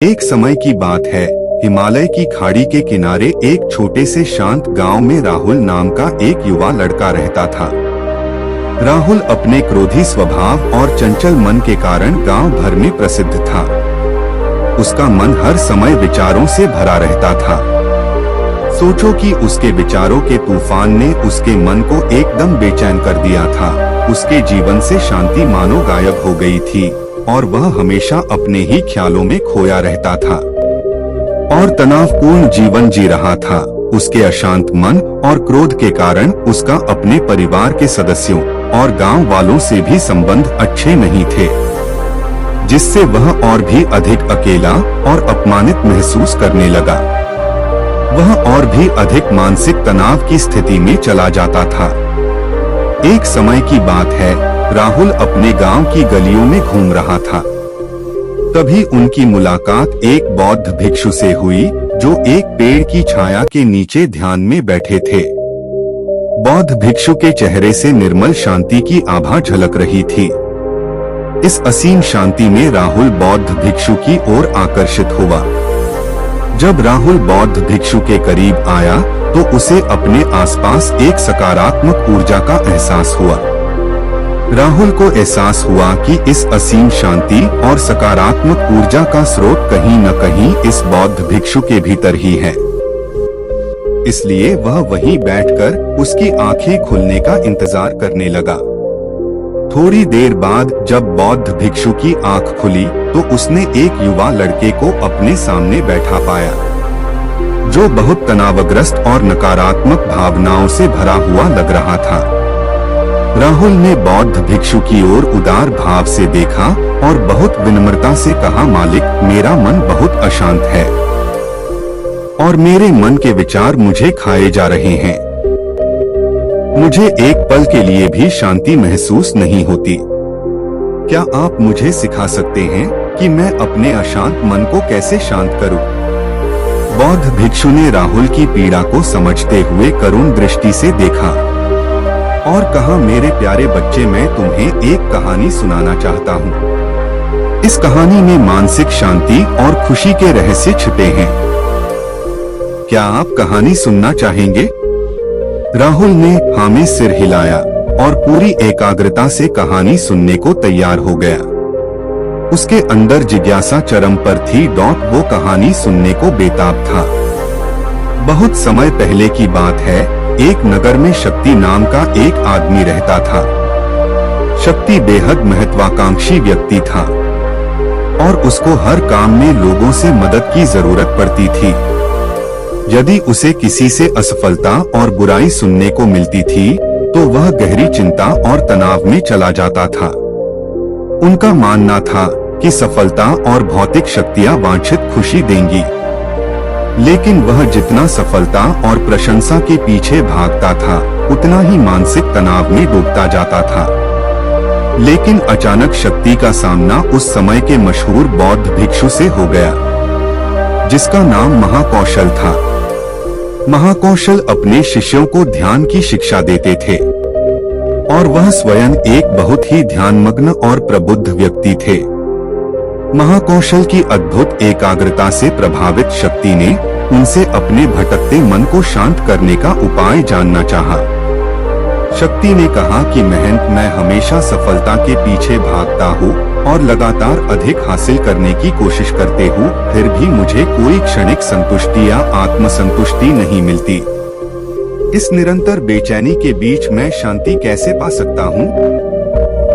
एक समय की बात है, हिमालय की खाड़ी के किनारे एक छोटे से शांत गांव में राहुल नाम का एक युवा लड़का रहता था। राहुल अपने क्रोधी स्वभाव और चंचल मन के कारण गांव भर में प्रसिद्ध था। उसका मन हर समय विचारों से भरा रहता था। सोचो कि उसके विचारों के तूफान ने उसके मन को एकदम बेचैन कर दिया था। उसके जीवन से शांति मानो गायब हो गई थी और वह हमेशा अपने ही ख्यालों में खोया रहता था और तनावपूर्ण जीवन जी रहा था। उसके अशांत मन और क्रोध के कारण उसका अपने परिवार के सदस्यों और गांव वालों से भी संबंध अच्छे नहीं थे, जिससे वह और भी अधिक अकेला और अपमानित महसूस करने लगा। वह और भी अधिक मानसिक तनाव की स्थिति में चला जाता था। एक समय की बात है, राहुल अपने गांव की गलियों में घूम रहा था। तभी उनकी मुलाकात एक बौद्ध भिक्षु से हुई, जो एक पेड़ की छाया के नीचे ध्यान में बैठे थे। बौद्ध भिक्षु के चेहरे से निर्मल शांति की आभा झलक रही थी। इस असीम शांति में राहुल बौद्ध भिक्षु की ओर आकर्षित हुआ। जब राहुल बौद्ध भिक्षु के करीब आया तो उसे अपने आसपास एक सकारात्मक ऊर्जा का एहसास हुआ। राहुल को एहसास हुआ कि इस असीम शांति और सकारात्मक ऊर्जा का स्रोत कहीं न कहीं इस बौद्ध भिक्षु के भीतर ही है। इसलिए वह वहीं बैठकर उसकी आंखें खुलने का इंतजार करने लगा। थोड़ी देर बाद जब बौद्ध भिक्षु की आंख खुली तो उसने एक युवा लड़के को अपने सामने बैठा पाया, जो बहुत तनावग्रस्त और नकारात्मक भावनाओं से भरा हुआ लग रहा था। राहुल ने बौद्ध भिक्षु की ओर उदार भाव से देखा और बहुत विनम्रता से कहा, मालिक, मेरा मन बहुत अशांत है और मेरे मन के विचार मुझे खाए जा रहे हैं। मुझे एक पल के लिए भी शांति महसूस नहीं होती। क्या आप मुझे सिखा सकते हैं कि मैं अपने अशांत मन को कैसे शांत करूं? बौद्ध भिक्षु ने राहुल की पीड़ा को समझते हुए करुण दृष्टि से देखा और कहा, मेरे प्यारे बच्चे, मैं तुम्हें एक कहानी सुनाना चाहता हूँ। इस कहानी में मानसिक शांति और खुशी के रहस्य छिपे हैं। क्या आप कहानी सुनना चाहेंगे? राहुल ने हाँ में सिर हिलाया और पूरी एकाग्रता से कहानी सुनने को तैयार हो गया। उसके अंदर जिज्ञासा चरम पर थी। वो कहानी सुनने को बेताब था। बहुत समय पहले की बात है, एक नगर में शक्ति नाम का एक आदमी रहता था। शक्ति बेहद महत्वाकांक्षी व्यक्ति था और उसको हर काम में लोगों से मदद की जरूरत पड़ती थी। यदि उसे किसी से असफलता और बुराई सुनने को मिलती थी तो वह गहरी चिंता और तनाव में चला जाता था। उनका मानना था कि सफलता और भौतिक शक्तियां वांछित खुशी देंगी, लेकिन वह जितना सफलता और प्रशंसा के पीछे भागता था उतना ही मानसिक तनाव में डूबता जाता था। लेकिन अचानक शक्ति का सामना उस समय के मशहूर बौद्ध भिक्षु से हो गया, जिसका नाम महाकौशल था। महाकौशल अपने शिष्यों को ध्यान की शिक्षा देते थे और वह स्वयं एक बहुत ही ध्यानमग्न और प्रबुद्ध व्यक्ति थे। महाकौशल की अद्भुत एकाग्रता से प्रभावित शक्ति ने उनसे अपने भटकते मन को शांत करने का उपाय जानना चाहा। शक्ति ने कहा कि महंत, मैं हमेशा सफलता के पीछे भागता हूँ और लगातार अधिक हासिल करने की कोशिश करते हूँ, फिर भी मुझे कोई क्षणिक संतुष्टि या आत्मसंतुष्टि नहीं मिलती। इस निरंतर बेचैनी के बीच मैं शांति कैसे पा सकता हूँ?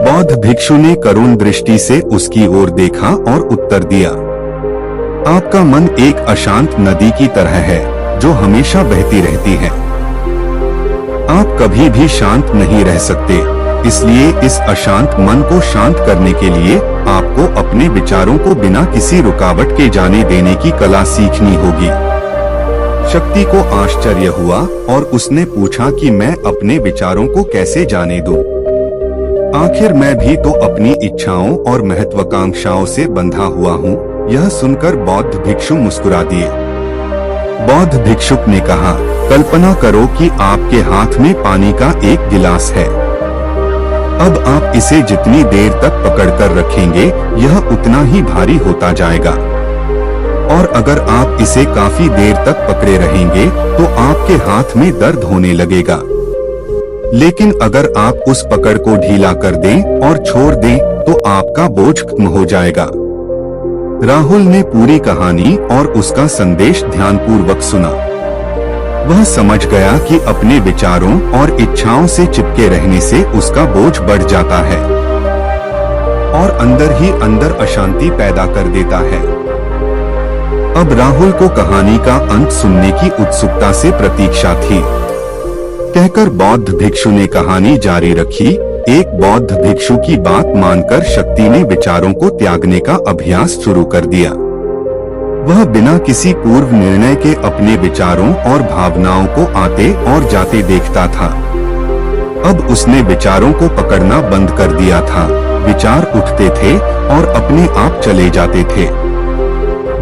बौद्ध भिक्षु ने करुण दृष्टि से उसकी ओर देखा और उत्तर दिया, आपका मन एक अशांत नदी की तरह है जो हमेशा बहती रहती है। आप कभी भी शांत नहीं रह सकते, इसलिए इस अशांत मन को शांत करने के लिए आपको अपने विचारों को बिना किसी रुकावट के जाने देने की कला सीखनी होगी। शक्ति को आश्चर्य हुआ और उसने पूछा कि मैं अपने विचारों को कैसे जाने दूं? आखिर मैं भी तो अपनी इच्छाओं और महत्वाकांक्षाओं से बंधा हुआ हूँ। यह सुनकर बौद्ध भिक्षु मुस्कुरा दिए। बौद्ध भिक्षुक ने कहा, कल्पना करो कि आपके हाथ में पानी का एक गिलास है। अब आप इसे जितनी देर तक पकड़कर रखेंगे, यह उतना ही भारी होता जाएगा। और अगर आप इसे काफी देर तक पकड़े रहेंगे तो आपके हाथ में दर्द होने लगेगा। लेकिन अगर आप उस पकड़ को ढीला कर दें और छोड़ दें तो आपका बोझ कम हो जाएगा। राहुल ने पूरी कहानी और उसका संदेश ध्यानपूर्वक सुना। वह समझ गया कि अपने विचारों और इच्छाओं से चिपके रहने से उसका बोझ बढ़ जाता है और अंदर ही अंदर अशांति पैदा कर देता है। अब राहुल को कहानी का अंत सुनने की उत्सुकता से प्रतीक्षा थी। कहकर बौद्ध भिक्षु ने कहानी जारी रखी। एक बौद्ध भिक्षु की बात मानकर शक्ति ने विचारों को त्यागने का अभ्यास शुरू कर दिया। वह बिना किसी पूर्व निर्णय के अपने विचारों और भावनाओं को आते और जाते देखता था। अब उसने विचारों को पकड़ना बंद कर दिया था। विचार उठते थे और अपने आप चले जाते थे।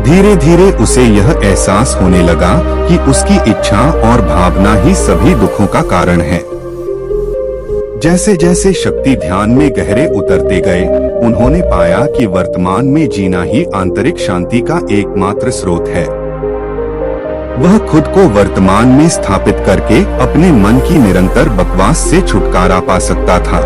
धीरे धीरे उसे यह एहसास होने लगा कि उसकी इच्छा और भावना ही सभी दुखों का कारण है। जैसे जैसे शक्ति ध्यान में गहरे उतरते गए, उन्होंने पाया कि वर्तमान में जीना ही आंतरिक शांति का एकमात्र स्रोत है। वह खुद को वर्तमान में स्थापित करके अपने मन की निरंतर बकवास से छुटकारा पा सकता था।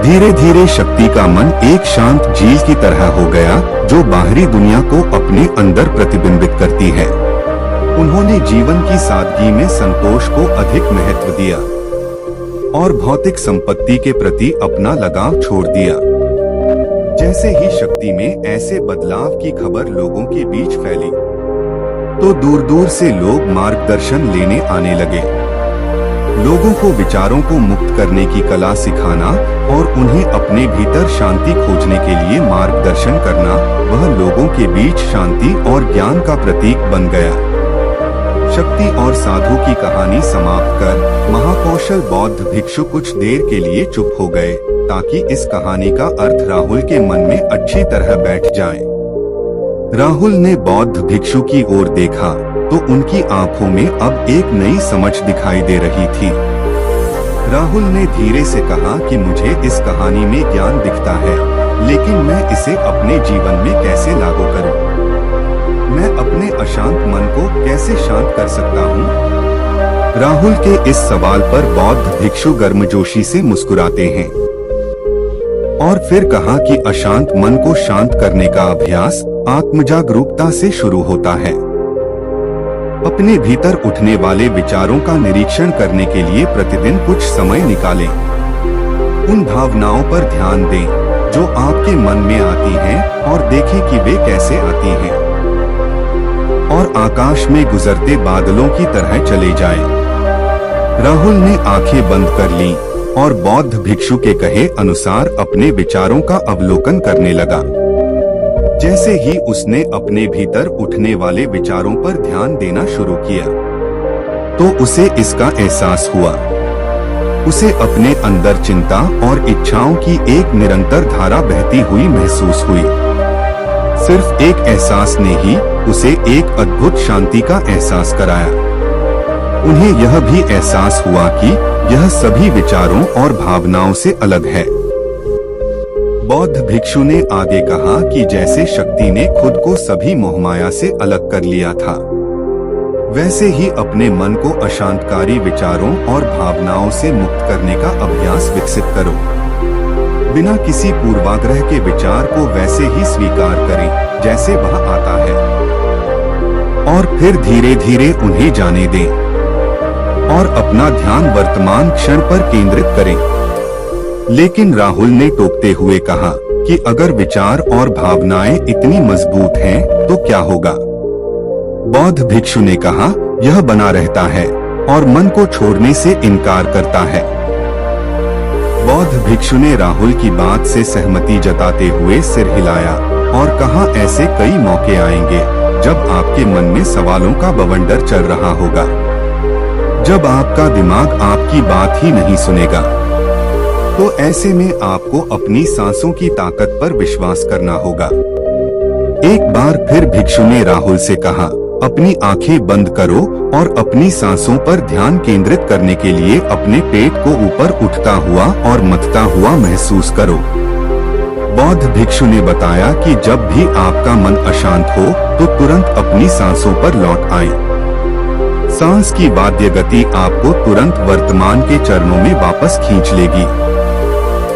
धीरे धीरे शक्ति का मन एक शांत झील की तरह हो गया जो बाहरी दुनिया को अपने अंदर प्रतिबिंबित करती है। उन्होंने जीवन की सादगी में संतोष को अधिक महत्व दिया और भौतिक संपत्ति के प्रति अपना लगाव छोड़ दिया। जैसे ही शक्ति में ऐसे बदलाव की खबर लोगों के बीच फैली, तो दूर दूर से लोग मार्गदर्शन लेने आने लगे। लोगों को विचारों को मुक्त करने की कला सिखाना और उन्हें अपने भीतर शांति खोजने के लिए मार्गदर्शन करना, वह लोगों के बीच शांति और ज्ञान का प्रतीक बन गया। शक्ति और साधु की कहानी समाप्त कर महाकौशल बौद्ध भिक्षु कुछ देर के लिए चुप हो गए ताकि इस कहानी का अर्थ राहुल के मन में अच्छी तरह बैठ जाए। राहुल ने बौद्ध भिक्षु की ओर देखा तो उनकी आंखों में अब एक नई समझ दिखाई दे रही थी। राहुल ने धीरे से कहा कि मुझे इस कहानी में ज्ञान दिखता है, लेकिन मैं इसे अपने जीवन में कैसे लागू करूं? मैं अपने अशांत मन को कैसे शांत कर सकता हूं? राहुल के इस सवाल पर बौद्ध भिक्षु गर्मजोशी से मुस्कुराते हैं और फिर कहा कि अशांत मन को शांत करने का अभ्यास आत्मजागरूकता से शुरू होता है। अपने भीतर उठने वाले विचारों का निरीक्षण करने के लिए प्रतिदिन कुछ समय निकालें। उन भावनाओं पर ध्यान दें जो आपके मन में आती हैं और देखें कि वे कैसे आती हैं और आकाश में गुजरते बादलों की तरह चले जाएं। राहुल ने आंखें बंद कर लीं और बौद्ध भिक्षु के कहे अनुसार अपने विचारों का अवलोकन करने लगा। जैसे ही उसने अपने भीतर उठने वाले विचारों पर ध्यान देना शुरू किया, तो उसे इसका एहसास हुआ। उसे अपने अंदर चिंता और इच्छाओं की एक निरंतर धारा बहती हुई महसूस हुई। सिर्फ एक एहसास ने ही उसे एक अद्भुत शांति का एहसास कराया। उन्हें यह भी एहसास हुआ कि यह सभी विचारों और भावनाओं से अलग है। बौद्ध भिक्षु ने आगे कहा कि जैसे शक्ति ने खुद को सभी मोहमाया से अलग कर लिया था, वैसे ही अपने मन को अशांतकारी विचारों और भावनाओं से मुक्त करने का अभ्यास विकसित करो। बिना किसी पूर्वाग्रह के विचार को वैसे ही स्वीकार करें जैसे वह आता है और फिर धीरे धीरे उन्हें जाने दें और अपना ध्यान वर्तमान क्षण पर केंद्रित करें। लेकिन राहुल ने टोकते हुए कहा कि अगर विचार और भावनाएं इतनी मजबूत हैं तो क्या होगा? बौद्ध भिक्षु ने कहा यह बना रहता है और मन को छोड़ने से इनकार करता है। बौद्ध भिक्षु ने राहुल की बात से सहमति जताते हुए सिर हिलाया और कहा ऐसे कई मौके आएंगे जब आपके मन में सवालों का बवंडर चल रहा होगा, जब आपका दिमाग आपकी बात ही नहीं सुनेगा। तो ऐसे में आपको अपनी सांसों की ताकत पर विश्वास करना होगा। एक बार फिर भिक्षु ने राहुल से कहा अपनी आंखें बंद करो और अपनी सांसों पर ध्यान केंद्रित करने के लिए अपने पेट को ऊपर उठता हुआ और मथता हुआ महसूस करो। बौद्ध भिक्षु ने बताया कि जब भी आपका मन अशांत हो तो तुरंत अपनी सांसों पर लौट आए। सांस की वाद्य गति आपको तुरंत वर्तमान के चरणों में वापस खींच लेगी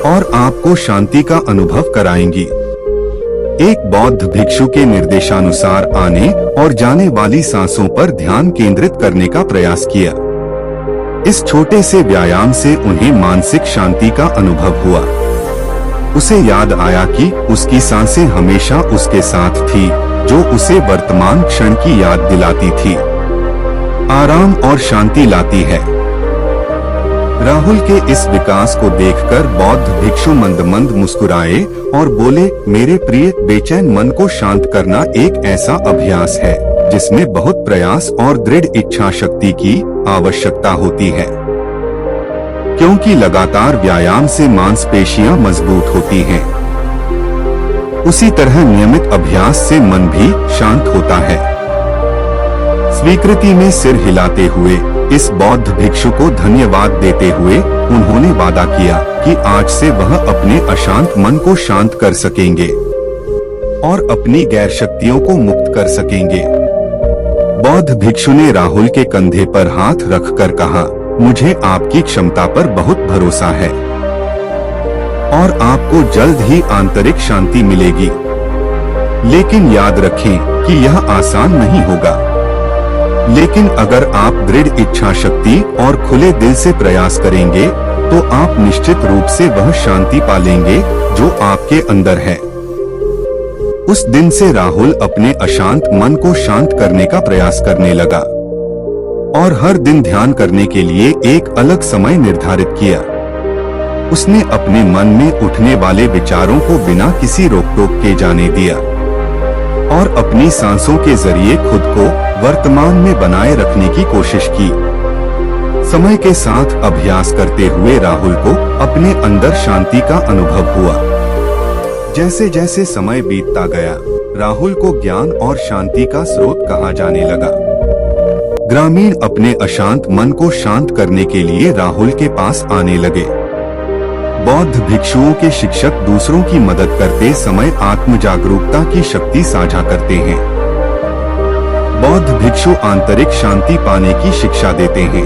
और आपको शांति का अनुभव कराएंगी। एक बौद्ध भिक्षु के निर्देशानुसार आने और जाने वाली सांसों पर ध्यान केंद्रित करने का प्रयास किया। इस छोटे से व्यायाम से उन्हें मानसिक शांति का अनुभव हुआ। उसे याद आया कि उसकी सांसें हमेशा उसके साथ थी, जो उसे वर्तमान क्षण की याद दिलाती थी, आराम और शांति लाती है। राहुल के इस विकास को देखकर बौद्ध भिक्षु मंद मंद मुस्कुराए और बोले, मेरे प्रिय, बेचैन मन को शांत करना एक ऐसा अभ्यास है जिसमें बहुत प्रयास और दृढ़ इच्छा शक्ति की आवश्यकता होती है, क्योंकि लगातार व्यायाम से मांसपेशियां मजबूत होती हैं। उसी तरह नियमित अभ्यास से मन भी शांत होता है। स्वीकृति में सिर हिलाते हुए इस बौद्ध भिक्षु को धन्यवाद देते हुए उन्होंने वादा किया कि आज से वह अपने अशांत मन को शांत कर सकेंगे और अपनी गैर शक्तियों को मुक्त कर सकेंगे। बौद्ध भिक्षु ने राहुल के कंधे पर हाथ रखकर कहा, मुझे आपकी क्षमता पर बहुत भरोसा है और आपको जल्द ही आंतरिक शांति मिलेगी। लेकिन याद रखें कि यह आसान नहीं होगा, लेकिन अगर आप दृढ़ इच्छा शक्ति और खुले दिल से प्रयास करेंगे तो आप निश्चित रूप से वह शांति पा लेंगे जो आपके अंदर है। उस दिन से राहुल अपने अशांत मन को शांत करने का प्रयास करने लगा और हर दिन ध्यान करने के लिए एक अलग समय निर्धारित किया। उसने अपने मन में उठने वाले विचारों को बिना किसी रोक टोक के जाने दिया और अपनी सांसों के जरिए खुद को वर्तमान में बनाए रखने की कोशिश की। समय के साथ अभ्यास करते हुए राहुल को अपने अंदर शांति का अनुभव हुआ। जैसे जैसे समय बीतता गया, राहुल को ज्ञान और शांति का स्रोत कहा जाने लगा। ग्रामीण अपने अशांत मन को शांत करने के लिए राहुल के पास आने लगे। बौद्ध भिक्षुओं के शिक्षक दूसरों की मदद करते समय आत्म जागरूकता की शक्ति साझा करते हैं। बौद्ध भिक्षु आंतरिक शांति पाने की शिक्षा देते हैं।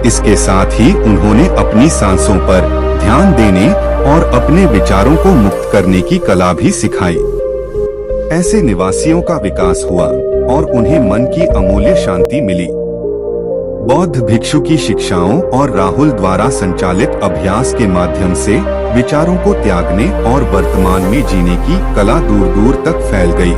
इसके साथ ही उन्होंने अपनी सांसों पर ध्यान देने और अपने विचारों को मुक्त करने की कला भी सिखाई। ऐसे निवासियों का विकास हुआ और उन्हें मन की अमूल्य शांति मिली। बौद्ध भिक्षु की शिक्षाओं और राहुल द्वारा संचालित अभ्यास के माध्यम से विचारों को त्यागने और वर्तमान में जीने की कला दूर दूर तक फैल गई।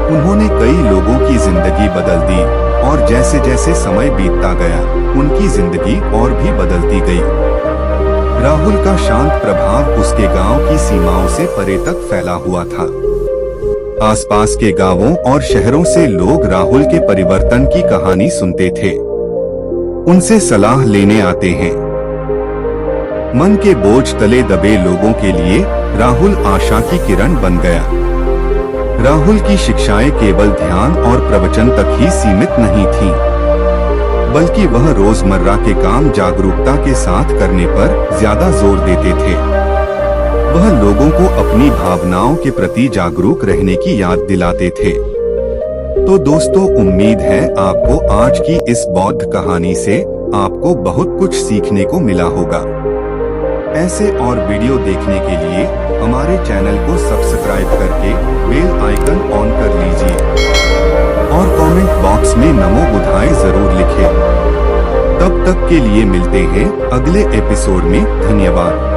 उन्होंने कई लोगों की जिंदगी बदल दी और जैसे जैसे समय बीतता गया, उनकी जिंदगी और भी बदलती गई। राहुल का शांत प्रभाव उसके गांव की सीमाओं से परे तक फैला हुआ था। आसपास के गांवों और शहरों से लोग राहुल के परिवर्तन की कहानी सुनते थे, उनसे सलाह लेने आते हैं। मन के बोझ तले दबे लोगों के लिए राहुल आशा की किरण बन गया। राहुल की शिक्षाएं केवल ध्यान और प्रवचन तक ही सीमित नहीं थीं, बल्कि वह रोजमर्रा के काम जागरूकता के साथ करने पर ज्यादा जोर देते थे। वह लोगों को अपनी भावनाओं के प्रति जागरूक रहने की याद दिलाते थे। तो दोस्तों, उम्मीद है आपको आज की इस बौद्ध कहानी से आपको बहुत कुछ सीखने को मिला होगा। ऐसे और वीडियो देखने के लिए हमारे चैनल को सब्सक्राइब करके बेल आइकन ऑन कर लीजिए और कमेंट बॉक्स में नमो बुद्धाय जरूर लिखें। तब तक के लिए मिलते हैं अगले एपिसोड में। धन्यवाद।